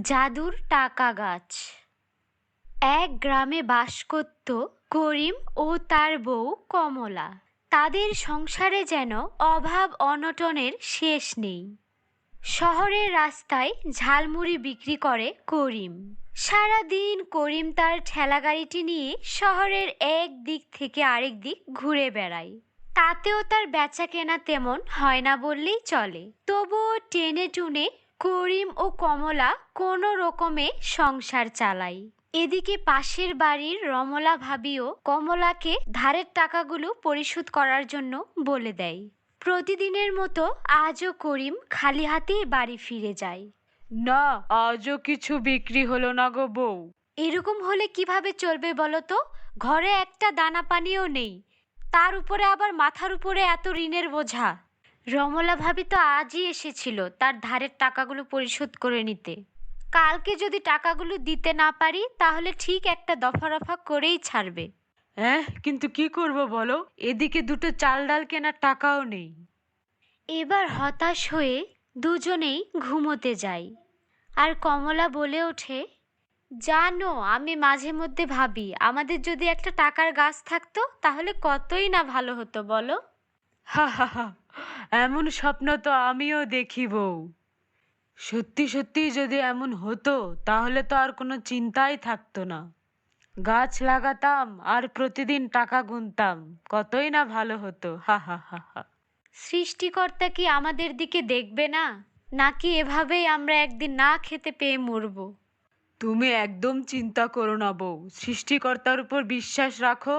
জাদুর টাকা গাছ। এক গ্রামে বাস করত করিম ও তার বউ কমলা। তাদের সংসারে যেন অভাব অনটনের শেষ নেই। শহরের রাস্তায় ঝালমুড়ি বিক্রি করে করিম। সারাদিন করিম তার ঠেলাগাড়িটি নিয়ে শহরের এক দিক থেকে আরেক দিক ঘুরে বেড়ায়। তাতেও তার বেচা কেনা তেমন হয় না বললেই চলে। তবুও টেনে টুনে করিম ও কমলা কোনো রকমে সংসার চালায়। এদিকে পাশের বাড়ির রমলা ভাবিও কমলাকে ধারের টাকাগুলো পরিশোধ করার জন্য বলে দেয়। প্রতিদিনের মতো আজও করিম খালি হাতেই বাড়ি ফিরে যায়। না, আজও কিছু বিক্রি হলো না গো বউ। এরকম হলে কিভাবে চলবে বলো তো? ঘরে একটা দানা পানিও নেই, তার উপরে আবার মাথার উপরে এত ঋণের বোঝা। রমলা ভাবি তো আজই এসেছিল তার ধারের টাকাগুলো পরিশোধ করে নিতে। কালকে যদি টাকাগুলো দিতে না পারি তাহলে ঠিক একটা দফা রফা করেই ছাড়বে। হ্যাঁ, কিন্তু কি করব বলো, এদিকে দুটো চাল ডাল কেনার টাকাও নেই। এবার হতাশ হয়ে দুজনেই ঘুমোতে যায়। আর কমলা বলে ওঠে, জানো আমি মাঝে মধ্যে ভাবি আমাদের যদি একটা টাকার গাছ থাকতো তাহলে কতই না ভালো হতো বলো। হা হা হা, এমন স্বপ্ন তো আমিও দেখি বউ। সত্যি সত্যি যদি এমন হতো তাহলে তো আর কোনো চিন্তাই থাকতো না। গাছ লাগাতাম আর প্রতিদিন টাকা গুনতাম, কতই না ভালো হতো। হা হা হা হা। সৃষ্টিকর্তা কি আমাদের দিকে দেখবে না, নাকি এভাবেই আমরা একদিন না খেতে পেয়ে মরব? তুমি একদম চিন্তা করো না বউ, সৃষ্টিকর্তার উপর বিশ্বাস রাখো,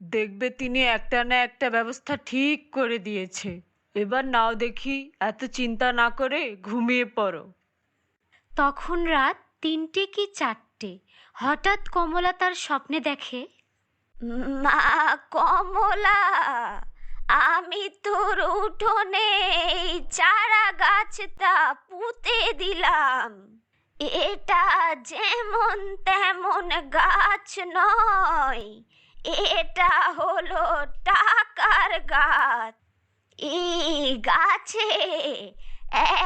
দেখবে তিনি একটা না একটা ব্যবস্থা ঠিক করে দিয়েছে। এবার নাও দেখি, এত চিন্তা না করে ঘুমিয়ে পড়ো। তখন রাত 3টে কি 4টে। হঠাৎ কমলা তার স্বপ্নে দেখে, মা কমলা, আমি তোর উঠোনে এই চারা গাছটা পুঁতে দিলাম। এটা যেমন তেমন গাছ নয়, এটা হলো টাকার গাছ। এই গাছে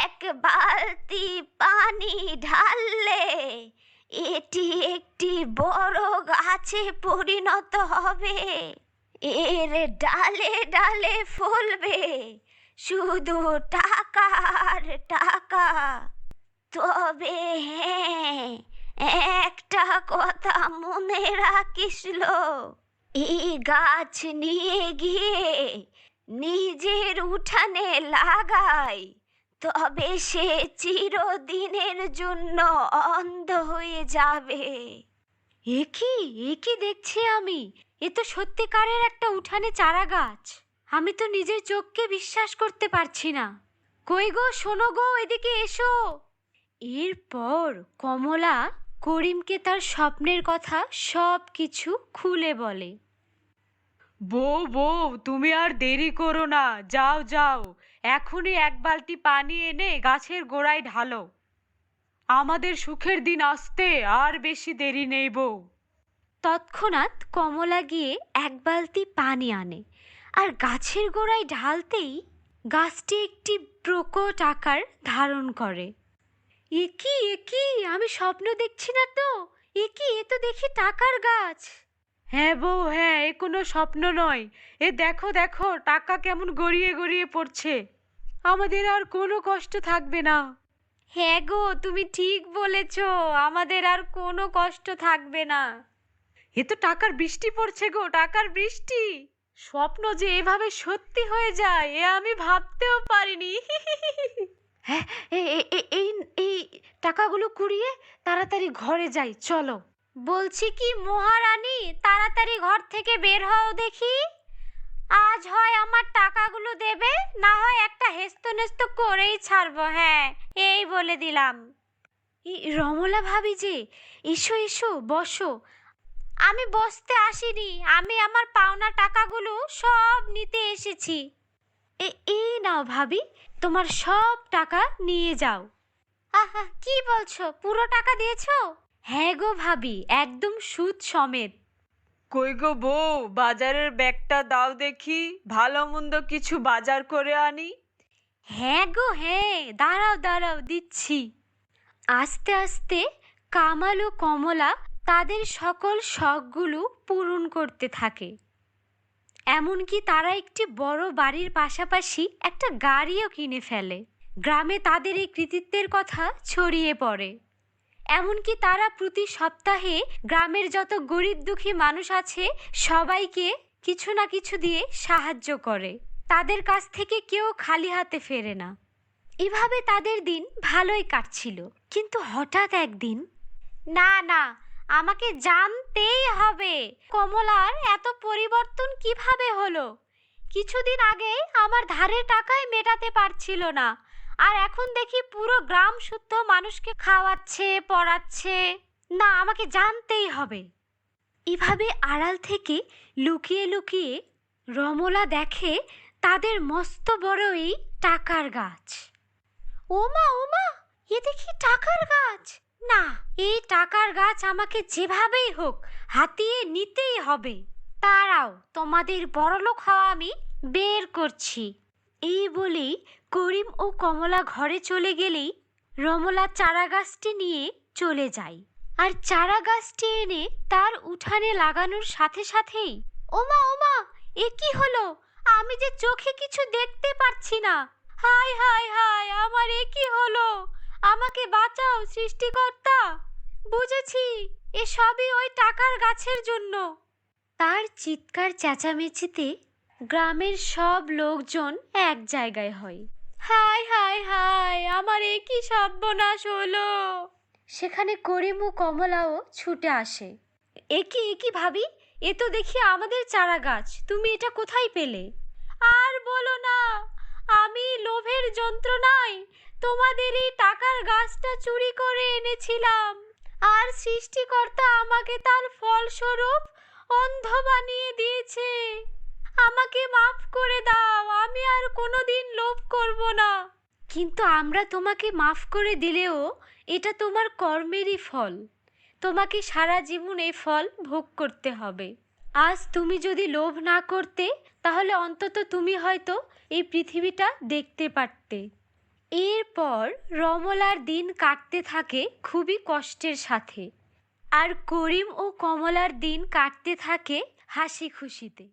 এক বালতি পানি ঢাললে এটি একটি বড় গাছে পরিণত হবে। এর ডালে ডালে ফলবে শুধু টাকা আর টাকা। তবে হ্যাঁ, একটা কথা মনে রাখিস লো, এই গাছ নিয়ে গিয়ে নিজের উঠানে লাগাই, তবে সে চিরদিনের জন্য অন্ধ হয়ে যাবে। এ কি দেখছি আমি? এ তো সত্যিকারের একটা উঠানে চারা গাছ। আমি তো নিজের চোখকে বিশ্বাস করতে পারছি না। কই গো, শোনো গো, এদিকে এসো। এরপর কমলা করিমকে তার স্বপ্নের কথা সব কিছু খুলে বলে। বউ বউ, তুমি আর দেরি করো না, যাও যাও, এখনই এক বালতি পানি এনে গাছের গোড়ায় ঢালো। আমাদের সুখের দিন আসতে আর বেশি দেরি নেই বউ। তৎক্ষণাৎ কমলা গিয়ে এক বালতি পানি আনে আর গাছের গোড়ায় ঢালতেই গাছটি একটি প্রকট আকার ধারণ করে। এ কি আমি স্বপ্ন দেখছি না তো? এ তো দেখি টাকার গাছ। হ্যাঁ বউ হ্যাঁ, এ কোনো স্বপ্ন নয়। এ দেখো দেখো, টাকা কেমন গড়িয়ে গড়িয়ে পড়ছে। আমাদের আর কোনো কষ্ট থাকবে না। হ্যাঁ গো, তুমি ঠিক বলেছ, আমাদের আর কোনো কষ্ট থাকবে না। এ তো টাকার বৃষ্টি পড়ছে গো, টাকার বৃষ্টি। স্বপ্ন যে এভাবে সত্যি হয়ে যায় এ আমি ভাবতেও পারিনি। হ্যাঁ, এই এই টাকাগুলো কুড়িয়ে তাড়াতাড়ি ঘরে যাই, চলো। বলছি কি মহারানী, তাড়াতাড়ি ঘর থেকে বের হও দেখি। আজ হয় আমার টাকাগুলো দেবে, না হয় একটা হেস্তনেস্ত করেই ছাড়বো। হ্যাঁ, এই বলে দিলাম। রমলা ভাবি যে, এসো এসো বসো। আমি বসতে আসিনি, আমি আমার পাওনা টাকাগুলো সব নিতে এসেছি। এই নাও ভাবি, তোমার সব টাকা নিয়ে যাও। আহা, কি বলছো, পুরো টাকা দিয়েছো? হ্যাঁ গো ভাবি, একদম সুদ সমেত। কই গো বউ, বাজারের ব্যাগটা দাও দেখি, ভালো মন্দ কিছু বাজার করে আনি। হ্যাঁ গো হ্যাঁ, দাঁড়াও দাঁড়াও, দিচ্ছি। আস্তে আস্তে কামাল ও কমলা তাদের সকল শখগুলো পূরণ করতে থাকে। এমনকি তারা একটি বড় বাড়ির পাশাপাশি একটা গাড়িও কিনে ফেলে। গ্রামে তাদের এই কৃতিত্বের কথা ছড়িয়ে পড়ে। এমনকি তারা প্রতি সপ্তাহে গ্রামের যত গরিব দুঃখী মানুষ আছে সবাইকে কিছু না কিছু দিয়ে সাহায্য করে। তাদের কাছ থেকে কেউ খালি হাতে ফেরে না। এভাবে তাদের দিন ভালোই কাটছিল। কিন্তু হঠাৎ একদিন, না না, আমাকে জানতেই হবে কমলার এত পরিবর্তন কিভাবে হলো। কিছুদিন আগে আমার ধারের টাকায় মেটাতে পারছিল না, আর এখন দেখি পুরো গ্রাম শুদ্ধ মানুষকে খাওয়াচ্ছে, পড়াচ্ছে। না, আমাকে জানতেই হবে। এভাবে আড়াল থেকে লুকিয়ে লুকিয়ে রমলা দেখে তাদের মস্ত বড় এই টাকার গাছ। ওমা ওমা, এ দেখি টাকার গাছ। না, এই টাকার গাছ আমাকে যেভাবেই হোক হাতিয়ে নিতেই হবে। তারাও, তোমাদের বড়লোক হওয়া আমি বের করছি। এই বলেই করিম ও কমলা ঘরে চলে গেলেই রমলা চারা গাছটি নিয়ে চলে যায়। আর চারা গাছটি এনে তার উঠানে লাগানোর সাথে সাথেই, ওমা ওমা, এ কি হলো? আমি যে চোখে কিছু দেখতে পারছি না। হায় হায় হায়, আমার এ কি হলো? আমাকে বাঁচাও সৃষ্টিকর্তা। বুঝেছি, এ সবই ওই টাকার গাছের জন্য। তার চিৎকার চেঁচামেচিতে গ্রামের সব লোকজন এক জায়গায় হয়। হায় হায় হায়, আমার এ কি সর্বনাশ হলো! সেখানে করিম ও কমলাও ছুটে আসে। এ কি ভাবি, এ তো দেখি আমাদের চারা গাছ। তুমি এটা কোথায় পেলে? আর বলো না, আমি লোভের যন্ত্রণায় তোমাদের এই টাকার গাছটা চুরি করে এনেছিলাম, আর সৃষ্টিকর্তা আমাকে তার ফলস্বরূপ অন্ধ বানিয়ে দিয়েছে। আমাকে মাফ করে দাও, আমি আর কোনোদিন লোভ করব না। কিন্তু আমরা তোমাকে মাফ করে দিলেও এটা তোমার কর্মেরই ফল। তোমাকে সারা জীবন এই ফল ভোগ করতে হবে। আজ তুমি যদি লোভ না করতে, তাহলে অন্তত তুমি হয়তো এই পৃথিবীটা দেখতে পারতে। এরপর রমলার দিন কাটতে থাকে খুবই কষ্টের সাথে, আর করিম ও কমলার দিন কাটতে থাকে হাসি খুশিতে।